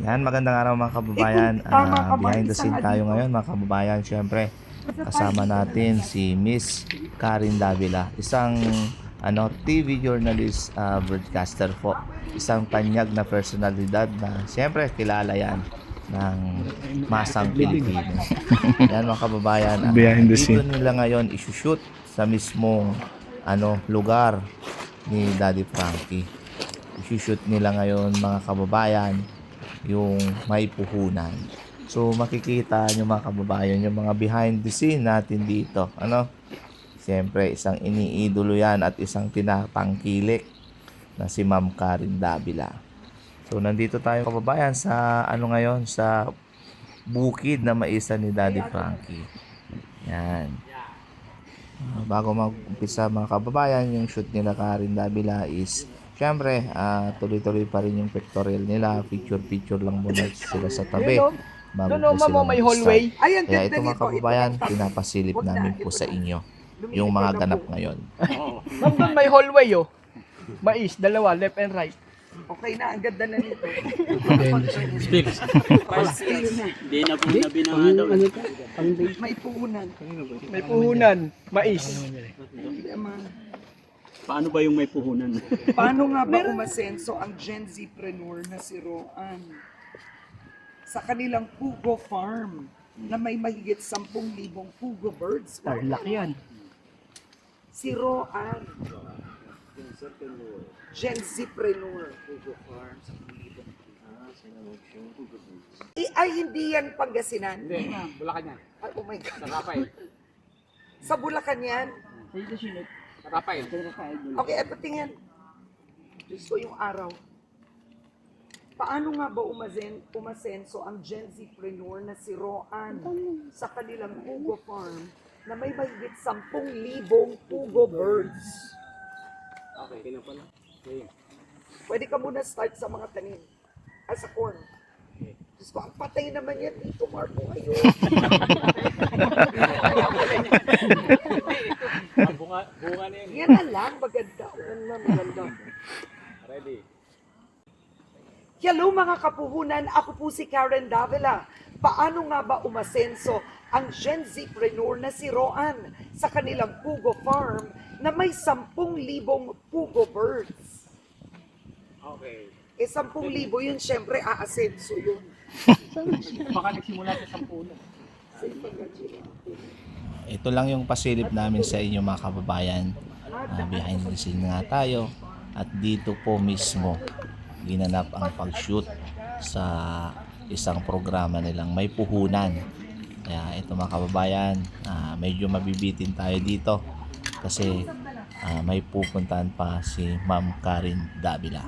Yan, magandang araw mga kababayan. Behind the scene tayo ngayon mga kababayan. Siyempre, kasama natin si Miss Karin Davila, isang TV journalist, broadcaster po. Isang tanyag na personalidad na siyempre kilala yan ng masang Pilipino. Yan mga kababayan. Behind the Dito scene. nila ngayon isushoot sa mismong lugar ni Daddy Frankie. Isushoot nila ngayon mga kababayan yung may puhunan. So makikita nyo mga kababayan yung mga behind the scene natin dito. Siyempre isang iniidolo yan at isang tinatangkilik na si Ma'am Karin Davila. So nandito tayo kababayan sa ngayon sa bukid na maisa ni Daddy Frankie. Yan. Bago mag-umpisa mga kababayan, yung shoot nila Karin Davila is siyempre, tuloy-tuloy pa rin yung pictorial nila. Picture-picture lang muna sila sa tabi. Bago po sila may hallway. mag-start. Kaya ito mga kababayan, pinapasilip namin po sa inyo yung mga ganap ngayon. Ma'am, doon may hallway oh. Mais, dalawa, left and right. Okay na, ang ganda na nito. Speaks. Hindi na po nabi na nga daw. May puhunan. May puhunan, mais. Paano ba yung may puhunan? Paano nga ba umasenso ang Gen Z-preneur na si Roan sa kanilang Pugo Farm na may mahigit 10,000 Pugo birds? Tarlac yan. Si Roan, Gen Z-preneur. Ay, hindi yan Pangasinan. Hindi, Bulacan yan. Ay, oh my God. Sa Rapay. Sa Bulacan yan. Sa Rapay. Okay, eto tingnan. Diyos ko yung araw. Paano nga ba umasenso ang Gen Z-preneur na si Roan sa kanilang Pugo Farm na may mahigit 10,000 Pugo birds? Okay na pala. Pwede ka muna start sa mga tanim. Sa corn. Diyos ko, ang patay naman yan dito, Marco, ngayon. Bunga na yan. Yan na lang, maganda. Yan na, maganda. Ready. Hello mga kapuhunan, ako po si Karen Davila. Paano nga ba umasenso ang Gen Z-preneur na si Roan sa kanilang Pugo Farm na may 10,000 Pugo birds? Okay. 10,000 yun, syempre, aasenso yun. Baka nagsimula sa 10 na. Ito lang yung pasilip namin sa inyo mga kababayan. Behind the scene nga tayo. At dito po mismo ginanap ang pag-shoot sa isang programa nilang may puhunan. Kaya ito mga kababayan, medyo mabibitin tayo dito kasi may pupuntahan pa si Ma'am Karin Davila.